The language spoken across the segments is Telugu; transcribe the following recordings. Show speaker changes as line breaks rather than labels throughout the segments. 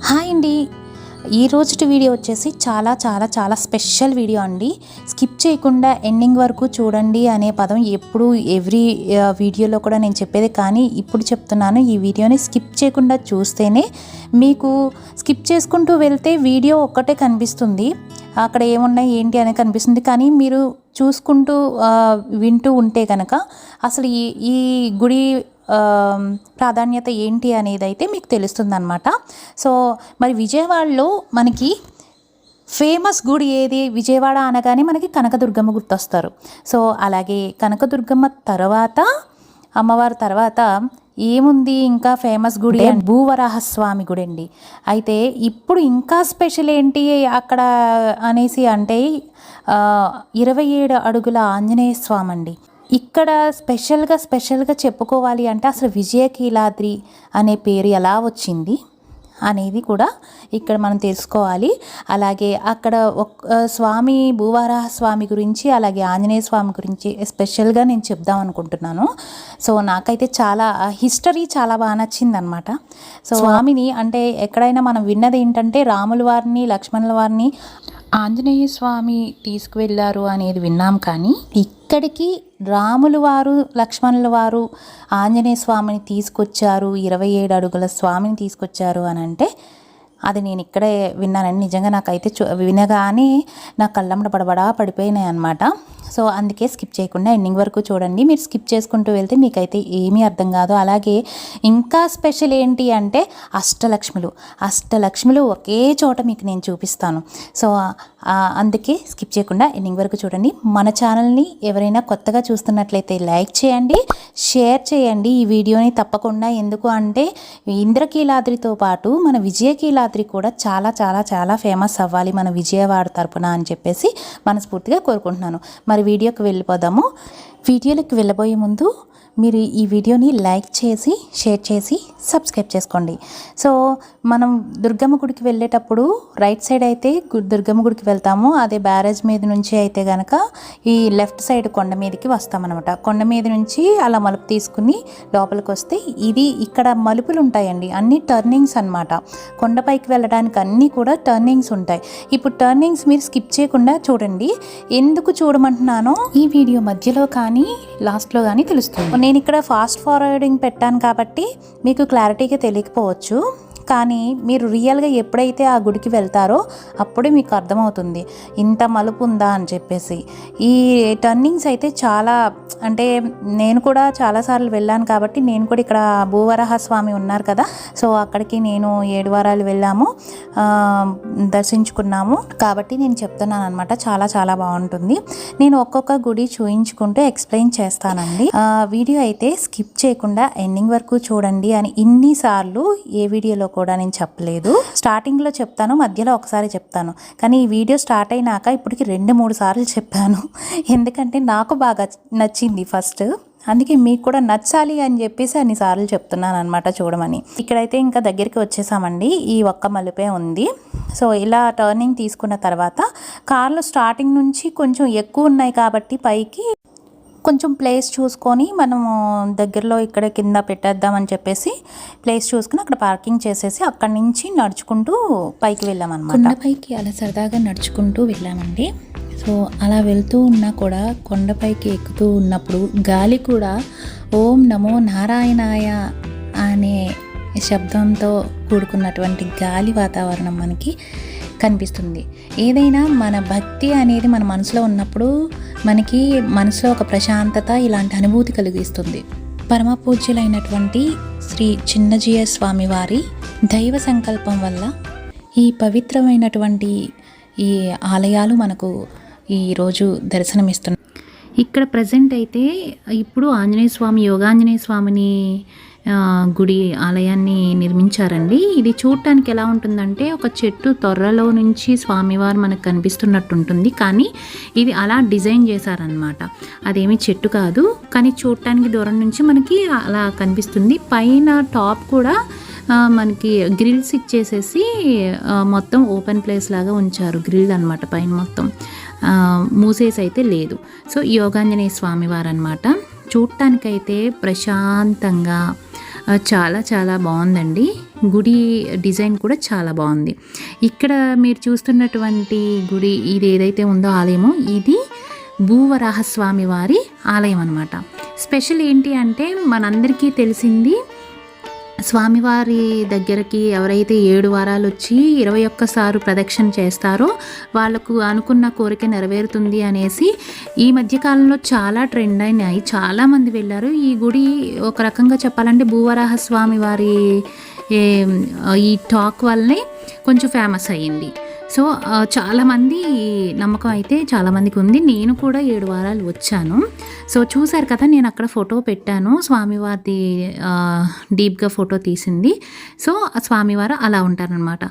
హాయ్ అండి. ఈ రోజుటి వీడియో వచ్చేసి చాలా చాలా చాలా స్పెషల్ వీడియో అండి. స్కిప్ చేయకుండా ఎండింగ్ వరకు చూడండి అనే పదం ఎప్పుడు ఎవ్రీ వీడియోలో కూడా నేను చెప్పేది, కానీ ఇప్పుడు చెప్తున్నాను. ఈ వీడియోని స్కిప్ చేయకుండా చూస్తేనే మీకు, స్కిప్ చేసుకుంటూ వెళ్తే వీడియో ఒక్కటే కనిపిస్తుంది, అక్కడ ఏమున్నాయి ఏంటి అనేది కనిపిస్తుంది. కానీ మీరు చూసుకుంటూ వింటూ ఉంటే కనుక అసలు ఈ గుడి ప్రాధాన్యత ఏంటి అనేది అయితే మీకు తెలుస్తుంది అన్నమాట. సో మరి విజయవాడలో మనకి ఫేమస్ గుడి ఏది? విజయవాడ అనగానే మనకి కనకదుర్గమ్మ గుర్తొస్తారు. సో అలాగే కనకదుర్గమ్మ తర్వాత, అమ్మవారి తర్వాత ఏముంది ఇంకా ఫేమస్ గుడి? భూవరాహస్వామి గుడి అండి. అయితే ఇప్పుడు ఇంకా స్పెషల్ ఏంటి అక్కడ అనేసి అంటే 27 అడుగుల ఆంజనేయ స్వామి అండి. ఇక్కడ స్పెషల్గా చెప్పుకోవాలి అంటే అసలు విజయకీలాద్రి అనే పేరు ఎలా వచ్చింది అనేది కూడా ఇక్కడ మనం తెలుసుకోవాలి. అలాగే అక్కడ స్వామి భూవరాహ స్వామి గురించి, అలాగే ఆంజనేయ స్వామి గురించి స్పెషల్గా నేను చెప్దాం అనుకుంటున్నాను. సో నాకైతే చాలా హిస్టరీ చాలా బాగా నచ్చింది అనమాట. సో స్వామిని అంటే ఎక్కడైనా మనం విన్నది ఏంటంటే రాముల వారిని, లక్ష్మణుల వారిని ఆంజనేయ స్వామి తీసుకువెళ్ళారు అనేది విన్నాం, కానీ ఇక్కడికి రాములు వారు, లక్ష్మణుల వారు ఆంజనేయ స్వామిని తీసుకొచ్చారు, 27 అడుగుల స్వామిని తీసుకొచ్చారు అని అంటే అది నేను ఇక్కడే విన్నానండి. నిజంగా నాకైతే వినగానే నా కళ్ళమ్మడ పడబడా పడిపోయినాయి అనమాట. సో అందుకే స్కిప్ చేయకుండా ఎండింగ్ వరకు చూడండి. మీరు స్కిప్ చేసుకుంటూ వెళ్తే మీకైతే ఏమీ అర్థం కాదు. అలాగే ఇంకా స్పెషల్ ఏంటి అంటే అష్టలక్ష్ములు ఒకే చోట మీకు నేను చూపిస్తాను. సో అందుకే స్కిప్ చేయకుండా ఎండింగ్ వరకు చూడండి. మన ఛానల్ని ఎవరైనా కొత్తగా చూస్తున్నట్లయితే లైక్ చేయండి, షేర్ చేయండి ఈ వీడియోని తప్పకుండా. ఎందుకు అంటే ఇంద్రకీలాద్రితో పాటు మన విజయకీలాద్రి కూడా చాలా చాలా చాలా ఫేమస్ అవ్వాలి మన విజయవాడ తరపున అని చెప్పేసి మనస్ఫూర్తిగా కోరుకుంటున్నాను. మరి వీడియోకి వెళ్ళిపోదాము. వీడియోలోకి వెళ్ళబోయే ముందు మీరు ఈ వీడియోని లైక్ చేసి, షేర్ చేసి, సబ్స్క్రైబ్ చేసుకోండి. సో మనం దుర్గమ్మ గుడికి వెళ్ళేటప్పుడు రైట్ సైడ్ అయితే దుర్గమ్మ గుడికి వెళ్తాము. అదే బ్యారేజ్ మీద నుంచి అయితే కనుక ఈ లెఫ్ట్ సైడ్ కొండ మీదకి వస్తామన్నమాట. కొండ మీద నుంచి అలా మలుపు తీసుకుని లోపలికి వస్తే ఇది ఇక్కడ మలుపులు ఉంటాయండి, అన్ని టర్నింగ్స్ అన్నమాట. కొండపైకి వెళ్ళడానికి అన్నీ కూడా టర్నింగ్స్ ఉంటాయి. ఇప్పుడు టర్నింగ్స్ మీరు స్కిప్ చేయకుండా చూడండి. ఎందుకు చూడమంటున్నానో ఈ వీడియో మధ్యలో కానీ లాస్ట్లో కానీ తెలుస్తుంది. నేను ఇక్కడ ఫాస్ట్ ఫార్వర్డింగ్ పెట్టాను కాబట్టి మీకు క్లారిటీగా తెలియకపోవచ్చు, కానీ మీరు రియల్గా ఎప్పుడైతే ఆ గుడికి వెళ్తారో అప్పుడే మీకు అర్థమవుతుంది ఇంత మలుపు ఉందా అని చెప్పేసి. ఈ టర్నింగ్స్ అయితే చాలా, అంటే నేను కూడా చాలాసార్లు వెళ్ళాను కాబట్టి నేను కూడా ఇక్కడ భూవరాహ స్వామి ఉన్నారు కదా, సో అక్కడికి నేను 7 వారాలు వెళ్ళాము, దర్శించుకున్నాము కాబట్టి నేను చెప్తున్నాను అనమాట. చాలా చాలా బాగుంటుంది. నేను ఒక్కొక్క గుడి చూయించుకుంటూ ఎక్స్ప్లెయిన్ చేస్తానండి. వీడియో అయితే స్కిప్ చేయకుండా ఎండింగ్ వరకు చూడండి అని ఇన్నిసార్లు ఏ వీడియోలో కూడా నేను చెప్పలేదు. స్టార్టింగ్లో చెప్తాను, మధ్యలో ఒకసారి చెప్తాను, కానీ ఈ వీడియో స్టార్ట్ అయినాక ఇప్పటికి 2-3 సార్లు చెప్పాను. ఎందుకంటే నాకు బాగా నచ్చింది ఫస్ట్, అందుకే మీకు కూడా నచ్చాలి అని చెప్పేసి అన్నిసార్లు చెప్తున్నాను అనమాట చూడమని. ఇక్కడైతే ఇంకా దగ్గరికి వచ్చేసామండి. ఈ ఒక్క మలుపే ఉంది. సో ఇలా టర్నింగ్ తీసుకున్న తర్వాత కార్లు స్టార్టింగ్ నుంచి కొంచెం ఎక్కువ ఉన్నాయి కాబట్టి పైకి కొంచెం ప్లేస్ చూసుకొని మనము దగ్గరలో ఇక్కడ కింద పెట్టేద్దామని చెప్పేసి ప్లేస్ చూసుకుని అక్కడ పార్కింగ్ చేసేసి అక్కడి నుంచి నడుచుకుంటూ పైకి వెళ్ళామన్నమాట. కొండపైకి అలా సరదాగా నడుచుకుంటూ వెళ్ళామండి. సో అలా వెళ్తూ ఉన్నా కూడా కొండపైకి ఎక్కుతూ ఉన్నప్పుడు గాలి కూడా ఓం నమో నారాయణాయ అనే శబ్దంతో కూడుకున్నటువంటి గాలి వాతావరణం మనకి కనిపిస్తుంది. ఏదైనా మన భక్తి అనేది మన మనసులో ఉన్నప్పుడు మనకి మనసులో ఒక ప్రశాంతత, ఇలాంటి అనుభూతి కలిగిస్తుంది. పరమ పూజ్యులైనటువంటి శ్రీ చిన్నజీయ స్వామి వారి దైవ సంకల్పం వల్ల ఈ పవిత్రమైనటువంటి ఈ ఆలయాలు మనకు ఈరోజు దర్శనమిస్తున్నాయి. ఇక్కడ ప్రజెంట్ అయితే ఇప్పుడు ఆంజనేయ స్వామి, యోగాంజనేయ స్వామిని గుడి ఆలయాన్ని నిర్మించారండి. ఇది చూడటానికి ఎలా ఉంటుందంటే ఒక చెట్టు తొర్రలో నుంచి స్వామివారు మనకు కనిపిస్తున్నట్టు ఉంటుంది, కానీ ఇది అలా డిజైన్ చేశారనమాట. అదేమి చెట్టు కాదు, కానీ చూడటానికి దూరం నుంచి మనకి అలా కనిపిస్తుంది. పైన టాప్ కూడా మనకి గ్రిల్స్ ఇచ్చేసేసి మొత్తం ఓపెన్ ప్లేస్ లాగా ఉంచారు. గ్రిల్ అనమాట, పైన మొత్తం మూసేసి అయితే లేదు. సో యోగాంజనేయ స్వామివారు అనమాట. చూడటానికైతే ప్రశాంతంగా చాలా చాలా బాగుందండి. గుడి డిజైన్ కూడా చాలా బాగుంది. ఇక్కడ మీరు చూస్తున్నటువంటి గుడి ఇది ఏదైతే ఉందో ఆలయము, ఇది భూవరాహస్వామి వారి ఆలయం అన్నమాట. స్పెషల్ ఏంటి అంటే మనందరికీ తెలిసింది, స్వామివారి దగ్గరికి ఎవరైతే 7 వారాలు వచ్చి 21 సార్లు ప్రదక్షిణ చేస్తారో వాళ్ళకు అనుకున్న కోరిక నెరవేరుతుంది అనేసి ఈ మధ్యకాలంలో చాలా ట్రెండ్ అయినాయి, చాలామంది వెళ్ళారు. ఈ గుడి ఒక రకంగా చెప్పాలంటే భూవరాహ స్వామి వారి ఈ టాక్ వల్లనే కొంచెం ఫేమస్ అయ్యింది. సో చాలామంది నమ్మకం అయితే చాలామందికి ఉంది. నేను కూడా 7 వారాలు వచ్చాను. సో చూశారు కదా, నేను అక్కడ ఫోటో పెట్టాను, స్వామివారిది డీప్గా ఫోటో తీసింది. సో స్వామివారు అలా ఉంటారనమాట.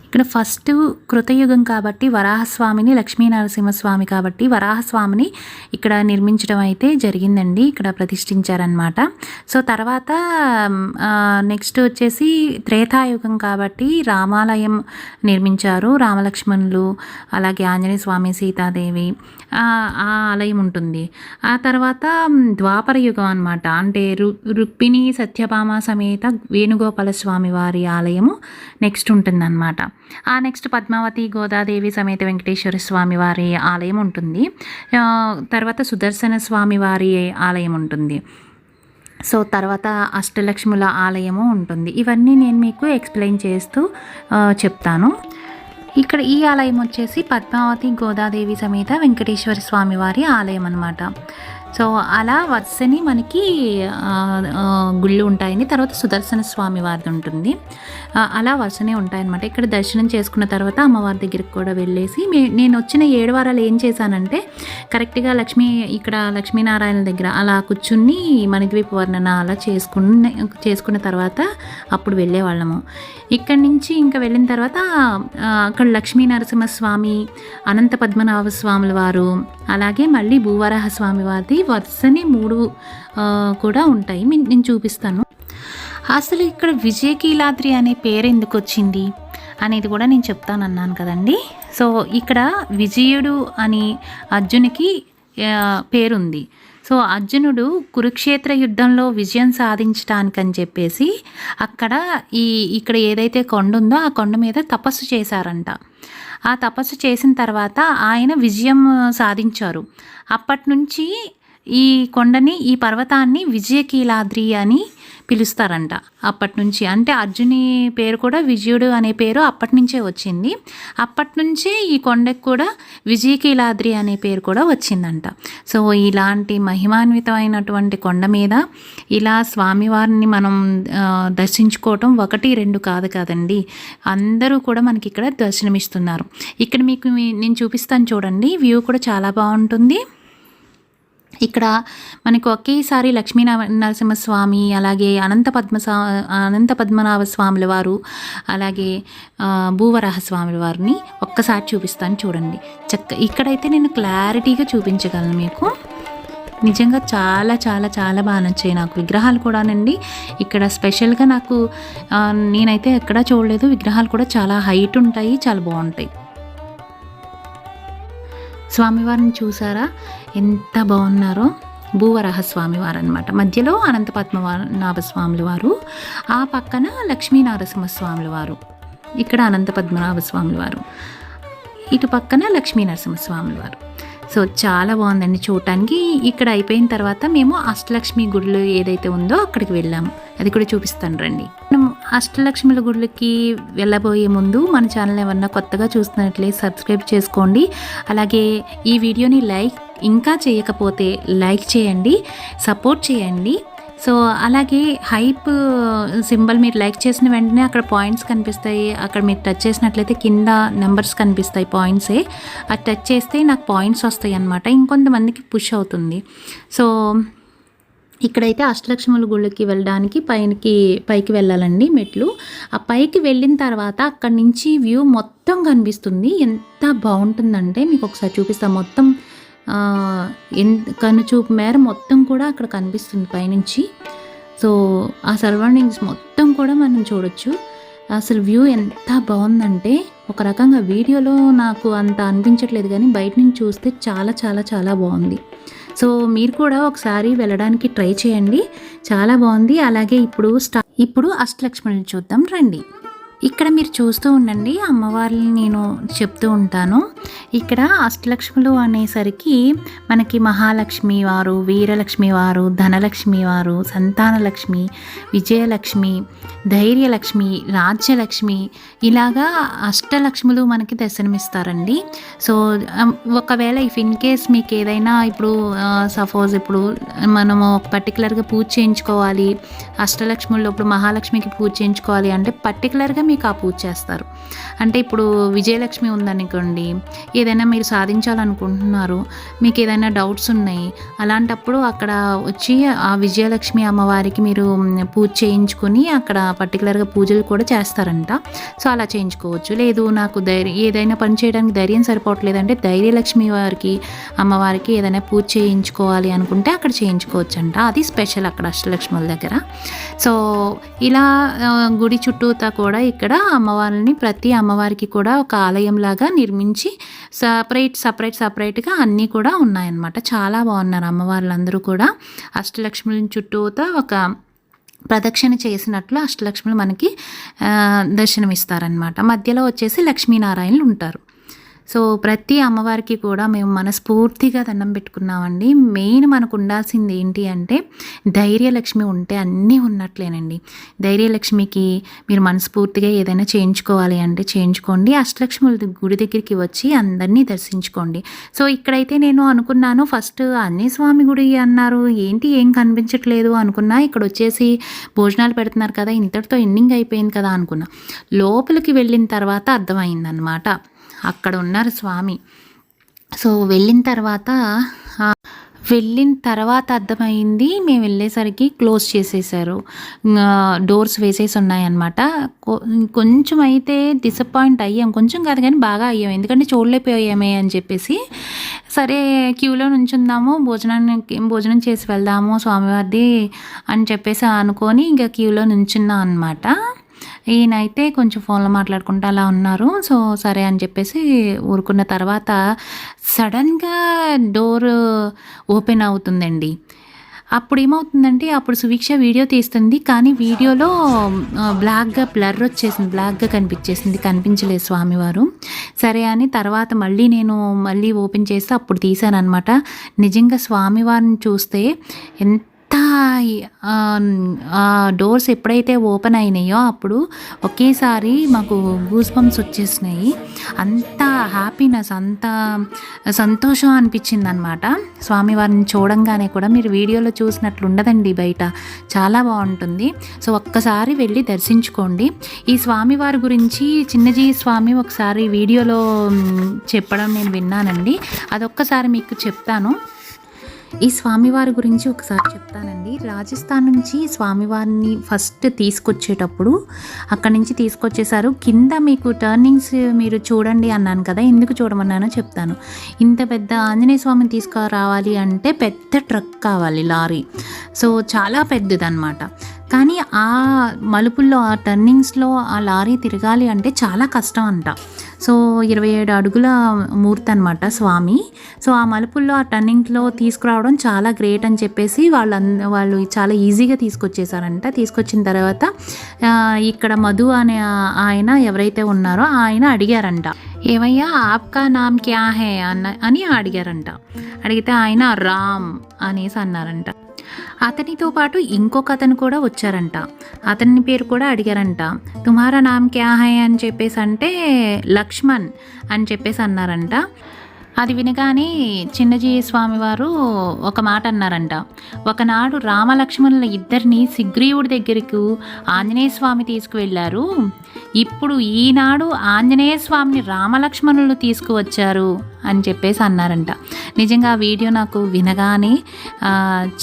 ఇక్కడ ఫస్ట్ కృతయుగం కాబట్టి వరాహస్వామిని, లక్ష్మీ నరసింహస్వామి కాబట్టి వరాహస్వామిని ఇక్కడ నిర్మించడం అయితే జరిగిందండి, ఇక్కడ ప్రతిష్ఠించారనమాట. సో తర్వాత నెక్స్ట్ వచ్చేసి త్రేతాయుగం కాబట్టి రామాలయం నిర్మించారు, రామలక్ష్మణులు అలాగే ఆంజనేయ స్వామి, సీతాదేవి ఆ ఆలయం ఉంటుంది. ఆ తర్వాత ద్వాపర యుగం అనమాట, అంటే రుక్మిణి సత్యభామ సమేత వేణుగోపాల స్వామి వారి ఆలయము నెక్స్ట్ ఉంటుందన్నమాట. ఆ నెక్స్ట్ పద్మావతి గోదాదేవి సమేత వెంకటేశ్వర స్వామి వారి ఆలయం ఉంటుంది. తర్వాత సుదర్శన స్వామి వారి ఆలయం ఉంటుంది. సో తర్వాత అష్టలక్ష్ముల ఆలయము ఉంటుంది. ఇవన్నీ నేను మీకు ఎక్స్ప్లెయిన్ చేస్తూ చెప్తాను. ఇక్కడ ఈ ఆలయం వచ్చేసి పద్మావతి గోదాదేవి సమేత వెంకటేశ్వర స్వామి వారి ఆలయం అన్నమాట. సో అలా వరుసని మనకి గుళ్ళు ఉంటాయని, తర్వాత సుదర్శన స్వామి వారిది ఉంటుంది, అలా వరుసనే ఉంటాయన్నమాట. ఇక్కడ దర్శనం చేసుకున్న తర్వాత అమ్మవారి దగ్గరికి కూడా వెళ్ళేసి నేను వచ్చిన 7 వారాలు ఏం చేశానంటే కరెక్ట్గా ఇక్కడ లక్ష్మీనారాయణ దగ్గర అలా కూర్చుని మణిద్వీప వర్ణన అలా చేసుకున్న తర్వాత అప్పుడు వెళ్ళేవాళ్ళము. ఇక్కడి నుంచి ఇంకా వెళ్ళిన తర్వాత అక్కడ లక్ష్మీ నరసింహస్వామి, అనంత పద్మనాభ స్వాముల వారు, అలాగే మళ్ళీ భూవరాహ స్వామి వారిది వరుసని 3 కూడా ఉంటాయి. నేను చూపిస్తాను. అసలు ఇక్కడ విజయకీలాద్రి అనే పేరు ఎందుకు వచ్చింది అనేది కూడా నేను చెప్తానన్నాను కదండి. సో ఇక్కడ విజయుడు అని అర్జునికి పేరుంది. సో అర్జునుడు కురుక్షేత్ర యుద్ధంలో విజయం సాధించడానికని చెప్పేసి ఇక్కడ ఏదైతే కొండ ఉందో ఆ కొండ మీద తపస్సు చేశారంట. ఆ తపస్సు చేసిన తర్వాత ఆయన విజయం సాధించారు. అప్పటి నుంచి ఈ కొండని, ఈ పర్వతాన్ని విజయకీలాద్రి అని పిలుస్తారంట. అప్పటి నుంచి అంటే అర్జుని పేరు కూడా విజయుడు అనే పేరు అప్పటి నుంచే వచ్చింది. అప్పటి నుంచే ఈ కొండకు కూడా విజయకీలాద్రి అనే పేరు కూడా వచ్చిందంట. సో ఇలాంటి మహిమాన్వితమైనటువంటి కొండ మీద ఇలా స్వామివారిని మనం దర్శించుకోవటం 1, 2 కాదు కదండి, అందరూ కూడా మనకి ఇక్కడ దర్శనమిస్తున్నారు. ఇక్కడ మీకు నేను చూపిస్తాను చూడండి, వ్యూ కూడా చాలా బాగుంటుంది. ఇక్కడ మనకు ఒకేసారి లక్ష్మీ నరసింహస్వామి, అలాగే అనంత పద్మనాభ స్వాముల వారు, అలాగే భూవరాహ స్వాముల వారిని ఒక్కసారి చూపిస్తాను చూడండి. ఇక్కడైతే నేను క్లారిటీగా చూపించగలను మీకు. నిజంగా చాలా చాలా చాలా బాగా నచ్చాయి నాకు విగ్రహాలు కూడానండి. ఇక్కడ స్పెషల్గా నాకు నేనైతే ఎక్కడా చూడలేదు, విగ్రహాలు కూడా చాలా హైట్ ఉంటాయి, చాలా బాగుంటాయి. స్వామివారిని చూసారా ఎంత బాగున్నారో? భూవరాహ స్వామివారు అనమాట. మధ్యలో అనంత పద్మనాభ స్వాముల వారు, ఆ పక్కన లక్ష్మీ నరసింహస్వాముల వారు, ఇక్కడ అనంత పద్మనాభ స్వాముల వారు, ఇటు పక్కన లక్ష్మీ నరసింహస్వాముల వారు. సో చాలా బాగుందండి చూడటానికి. ఇక్కడ అయిపోయిన తర్వాత మేము అష్టలక్ష్మి గుళ్ళు ఏదైతే ఉందో అక్కడికి వెళ్ళాము, అది కూడా చూపిస్తాను రండి. మనం అష్టలక్ష్మిల గుళ్ళకి వెళ్ళబోయే ముందు మన ఛానల్ ఏమన్నా కొత్తగా చూస్తున్నట్లయితే సబ్స్క్రైబ్ చేసుకోండి. అలాగే ఈ వీడియోని ఇంకా చేయకపోతే లైక్ చేయండి, సపోర్ట్ చేయండి. సో అలాగే హైప్ సింబల్ మీరు లైక్ చేసిన వెంటనే అక్కడ పాయింట్స్ కనిపిస్తాయి, అక్కడ మీరు టచ్ చేసినట్లయితే కింద నెంబర్స్ కనిపిస్తాయి, పాయింట్సే. అది టచ్ చేస్తే నాకు పాయింట్స్ వస్తాయి అన్నమాట, ఇంకొంతమందికి పుష్ అవుతుంది. సో ఇక్కడైతే అష్టలక్ష్ముల గుళ్ళకి వెళ్ళడానికి పైకి వెళ్ళాలండి మెట్లు. ఆ పైకి వెళ్ళిన తర్వాత అక్కడి నుంచి వ్యూ మొత్తం కనిపిస్తుంది. ఎంత బాగుంటుందంటే మీకు ఒకసారి చూపిస్తాను. మొత్తం కనుచూపు మేర మొత్తం కూడా అక్కడ కనిపిస్తుంది పైనుంచి. సో ఆ సరౌండింగ్స్ మొత్తం కూడా మనం చూడొచ్చు. అసలు వ్యూ ఎంత బాగుందంటే ఒక రకంగా వీడియోలో నాకు అంత అనిపించట్లేదు, కానీ బయట నుంచి చూస్తే చాలా చాలా చాలా బాగుంది. సో మీరు కూడా ఒకసారి వెళ్ళడానికి ట్రై చేయండి, చాలా బాగుంది. అలాగే ఇప్పుడు ఇప్పుడు అష్టలక్ష్ములను చూద్దాం రండి. ఇక్కడ మీరు చూస్తూ ఉండండి, అమ్మవారిని నేను చెప్తూ ఉంటాను. ఇక్కడ అష్టలక్ష్ములు అనేసరికి మనకి మహాలక్ష్మి వారు, వీరలక్ష్మి వారు, ధనలక్ష్మి వారు, సంతానలక్ష్మి, విజయలక్ష్మి, ధైర్యలక్ష్మి, రాజ్యలక్ష్మి, ఇలాగా అష్టలక్ష్ములు మనకి దర్శనమిస్తారండి. సో ఒకవేళ ఇన్ కేస్ మీకు ఏదైనా ఇప్పుడు సపోజ్ ఇప్పుడు మనము పర్టికులర్గా పూజ చేయించుకోవాలి, అష్టలక్ష్ముల్లో ఇప్పుడు మహాలక్ష్మికి పూజ చేయించుకోవాలి అంటే పర్టికులర్గా మీకు ఆ పూజ చేస్తారు. అంటే ఇప్పుడు విజయలక్ష్మి ఉందనుకోండి, ఏదైనా మీరు సాధించాలనుకుంటున్నారు, మీకు ఏదైనా డౌట్స్ ఉన్నాయి, అలాంటప్పుడు అక్కడ వచ్చి ఆ విజయలక్ష్మి అమ్మవారికి మీరు పూజ చేయించుకొని అక్కడ పర్టికులర్గా పూజలు కూడా చేస్తారంట. సో అలా చేయించుకోవచ్చు. లేదు నాకు ఏదైనా పని చేయడానికి ధైర్యం సరిపోవట్లేదంటే ధైర్యలక్ష్మి వారికి అమ్మవారికి ఏదైనా పూజ చేయించుకోవాలి అనుకుంటే అక్కడ చేయించుకోవచ్చు అంట. అది స్పెషల్ అక్కడ అష్టలక్ష్ముల దగ్గర. సో ఇలా గుడి చుట్టూతా కూడా ఇక్కడ అమ్మవారిని ప్రతి అమ్మవారికి కూడా ఒక ఆలయంలాగా నిర్మించి సపరేట్గా అన్నీ కూడా ఉన్నాయన్నమాట. చాలా బాగున్నారు అమ్మవార్లందరూ కూడా. అష్టలక్ష్ముల చుట్టూతా ఒక ప్రదక్షిణ చేసినట్లు అష్టలక్ష్ములు మనకి దర్శనమిస్తారనమాట. మధ్యలో వచ్చేసి లక్ష్మీనారాయణలు ఉంటారు. సో ప్రతి అమ్మవారికి కూడా మేము మనస్ఫూర్తిగా దండం పెట్టుకున్నామండి. మెయిన్ మనకు ఉండాల్సింది ఏంటి అంటే ధైర్యలక్ష్మి ఉంటే అన్నీ ఉన్నట్లేనండి. ధైర్యలక్ష్మికి మీరు మనస్ఫూర్తిగా ఏదైనా చేయించుకోవాలి అంటే చేయించుకోండి. అష్టలక్ష్ముల గుడి దగ్గరికి వచ్చి అందరినీ దర్శించుకోండి. సో ఇక్కడైతే నేను అనుకున్నాను, ఫస్ట్ ఆంజనేయ స్వామి గుడి అన్నారు, ఏంటి ఏం కనిపించట్లేదు అనుకున్నా. ఇక్కడ వచ్చేసి భోజనాలు పెడుతున్నారు కదా, ఇంతటితో ఎండింగ్ అయిపోయింది కదా అనుకున్నా. లోపలికి వెళ్ళిన తర్వాత అర్థమైందనమాట, అక్కడ ఉన్నారు స్వామి. సో వెళ్ళిన తర్వాత అర్థమైంది, మేము వెళ్ళేసరికి క్లోజ్ చేసేసారు, డోర్స్ వేసేసి ఉన్నాయన్నమాట. కొంచెం అయితే డిసప్పాయింట్ అయ్యాం, కొంచెం కాదు కానీ బాగా అయ్యాం, ఎందుకంటే చూడలేకపోయామే అని చెప్పేసి. సరే క్యూలో నుంచుందాము, భోజనం చేసి వెళ్దాము స్వామివారిది అని చెప్పేసి అనుకొని ఇంకా క్యూలో నుంచున్నాం అనమాట. ఈయనైతే కొంచెం ఫోన్లో మాట్లాడుకుంటూ అలా ఉన్నారు. సో సరే అని చెప్పేసి ఊరుకున్న తర్వాత సడన్గా డోర్ ఓపెన్ అవుతుందండి. అప్పుడు ఏమవుతుందంటే అప్పుడు సువీక్ష వీడియో తీస్తుంది, కానీ వీడియోలో బ్లాక్గా బ్లర్ వచ్చేసింది, బ్లాక్గా కనిపించలేదు స్వామివారు. సరే అని తర్వాత నేను ఓపెన్ చేస్తే అప్పుడు తీశాను అనమాట. నిజంగా స్వామివారిని చూస్తే ఎంత డోర్స్ ఎప్పుడైతే ఓపెన్ అయినాయో అప్పుడు ఒకేసారి మాకు గూస్ బంప్స్ వచ్చేసినాయి. అంత హ్యాపీనెస్, అంత సంతోషం అనిపించింది అనమాట. స్వామివారిని చూడంగానే కూడా మీరు వీడియోలో చూసినట్లు ఉండదండి, బయట చాలా బాగుంటుంది. సో ఒక్కసారి వెళ్ళి దర్శించుకోండి. ఈ స్వామివారి గురించి చిన్నజీ స్వామి ఒకసారి వీడియోలో చెప్పడం నేను విన్నానండి, అదొక్కసారి మీకు చెప్తాను. ఈ స్వామివారి గురించి ఒకసారి చెప్తానండి. రాజస్థాన్ నుంచి స్వామివారిని ఫస్ట్ తీసుకొచ్చేటప్పుడు అక్కడి నుంచి తీసుకొచ్చేసారు. కింద మీకు టర్నింగ్స్ మీరు చూడండి అన్నాను కదా, ఎందుకు చూడమన్నానో చెప్తాను. ఇంత పెద్ద ఆంజనేయ స్వామిని తీసుకురావాలి అంటే పెద్ద ట్రక్ కావాలి, లారీ. సో చాలా పెద్దదన్నమాట. కానీ ఆ మలుపుల్లో ఆ టర్నింగ్స్లో ఆ లారీ తిరగాలి అంటే చాలా కష్టం అంట. సో 27 అడుగుల మూర్తి అనమాట స్వామి. సో ఆ మలుపుల్లో ఆ టర్నింగ్లో తీసుకురావడం చాలా గ్రేట్ అని చెప్పేసి వాళ్ళు చాలా ఈజీగా తీసుకొచ్చేసారంట. తీసుకొచ్చిన తర్వాత ఇక్కడ మధు అనే ఆయన ఎవరైతే ఉన్నారో ఆయన అడిగారంట, ఏమయ్యా ఆప్కా నామ్ క్యా హే అని అడిగారంట. అడిగితే ఆయన రామ్ అనేసి అన్నారంట. అతనితో పాటు ఇంకొక అతను కూడా వచ్చారంట, అతని పేరు కూడా అడిగారంట. తుమ్హారా నామ్ క్యా హై అని చెప్పేసి అంటే లక్ష్మణ్ అని చెప్పేసి అన్నారంట. అది వినగానే చిన్నజీ స్వామివారు ఒక మాట అన్నారంట, ఒకనాడు రామలక్ష్మణుల ఇద్దరిని సుగ్రీవుడి దగ్గరకు ఆంజనేయ స్వామి తీసుకువెళ్ళారు, ఇప్పుడు ఈనాడు ఆంజనేయ స్వామిని రామలక్ష్మణులు తీసుకువచ్చారు అని చెప్పేసి అన్నారంట. నిజంగా ఆ వీడియో నాకు వినగానే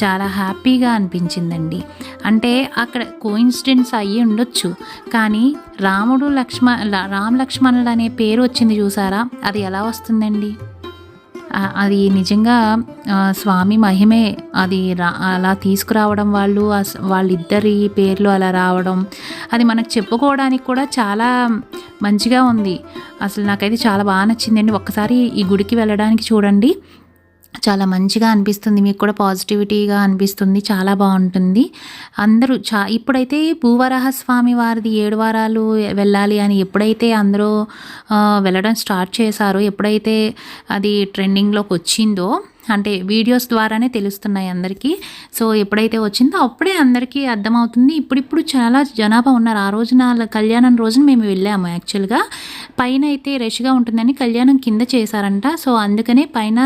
చాలా హ్యాపీగా అనిపించిందండి. అంటే అక్కడ కోఇన్సిడెన్స్ అయ్యి ఉండొచ్చు, కానీ రామ లక్ష్మణులు అనే పేరు వచ్చింది చూసారా, అది ఎలా వస్తుందండి? అది నిజంగా స్వామి మహిమే. అది అలా తీసుకురావడం, వాళ్ళిద్దరి పేర్లు అలా రావడం, అది మనకు చెప్పుకోవడానికి కూడా చాలా మంచిగా ఉంది. అసలు నాకైతే చాలా బాగా నచ్చిందండి. ఒక్కసారి ఈ గుడికి వెళ్ళడానికి చూడండి, చాలా మంచిగా అనిపిస్తుంది. మీకు కూడా పాజిటివిటీగా అనిపిస్తుంది. చాలా బావుంటుంది. అందరూ ఇప్పుడైతే భూవరాహ స్వామి వారిది 7 వారాలు వెళ్ళాలి అని ఎప్పుడైతే అందరూ వెళ్ళడం స్టార్ట్ చేశారో, ఎప్పుడైతే అది ట్రెండింగ్‌లోకొచ్చిందో, అంటే వీడియోస్ ద్వారానే తెలుస్తున్నాయి అందరికీ. సో ఎప్పుడైతే వచ్చిందో అప్పుడే అందరికీ అర్థమవుతుంది. ఇప్పుడిప్పుడు చాలా జనాభా ఉన్నారు. ఆ రోజున కళ్యాణం రోజున మేము వెళ్ళాము యాక్చువల్‌గా. పైన అయితే రష్‌గా ఉంటుందని కళ్యాణం కింద చేశారంట. సో అందుకనే పైన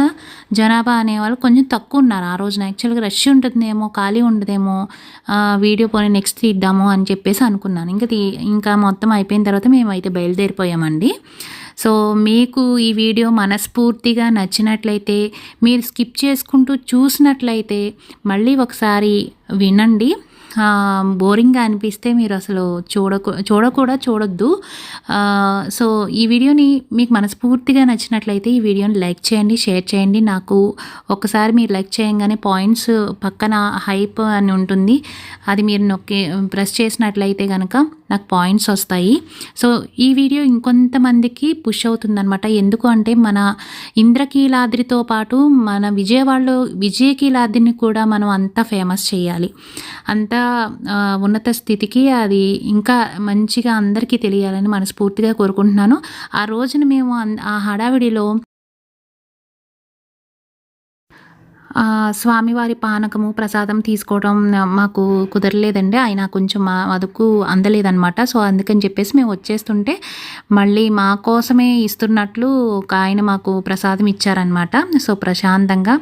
జనాభా అనేవాళ్ళు కొంచెం తక్కువ ఉన్నారు ఆ రోజున. యాక్చువల్‌గా రష్ ఉంటుందేమో, ఖాళీ ఉండదేమో, వీడియో పోనీ నెక్స్ట్ తీద్దాము అని చెప్పేసి అనుకున్నాను. ఇంకా మొత్తం అయిపోయిన తర్వాత మేమైతే బయలుదేరిపోయామండి. సో మీకు ఈ వీడియో మనస్ఫూర్తిగా నచ్చినట్లయితే, మీరు స్కిప్ చేసుకుంటూ చూసినట్లయితే మళ్ళీ ఒకసారి వినండి. బోరింగ్గా అనిపిస్తే మీరు అసలు చూడొద్దు. సో ఈ వీడియోని మీకు మనస్ఫూర్తిగా నచ్చినట్లయితే ఈ వీడియోని లైక్ చేయండి, షేర్ చేయండి. నాకు ఒకసారి మీరు లైక్ చేయంగానే పాయింట్స్ పక్కన హైప్ అని ఉంటుంది, అది మీరు ప్రెస్ చేసినట్లయితే కనుక నాకు పాయింట్స్ వస్తాయి. సో ఈ వీడియో ఇంకొంతమందికి పుష్ అవుతుందన్నమాట. ఎందుకు అంటే మన ఇంద్రకీలాద్రితో పాటు మన విజయవాడలో విజయకీలాద్రిని కూడా మనం అంతా ఫేమస్ చేయాలి. అంతా ఉన్నత స్థితికి అది ఇంకా మంచిగా అందరికీ తెలియాలని మనస్ఫూర్తిగా కోరుకుంటున్నాను. ఆ రోజున మేము ఆ హడావిడిలో స్వామివారి పానకము, ప్రసాదం తీసుకోవడం మాకు కుదరలేదండి. ఆయన కొంచెం అదుకు అందలేదనమాట. సో అందుకని చెప్పేసి మేము వచ్చేస్తుంటే మళ్ళీ మా కోసమే ఇస్తున్నట్లు ఒక ఆయన మాకు ప్రసాదం ఇచ్చారనమాట. సో ప్రశాంతంగా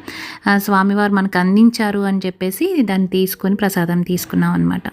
స్వామివారు మనకు అందించారు అని చెప్పేసి దాన్ని తీసుకొని ప్రసాదం తీసుకున్నాం అనమాట.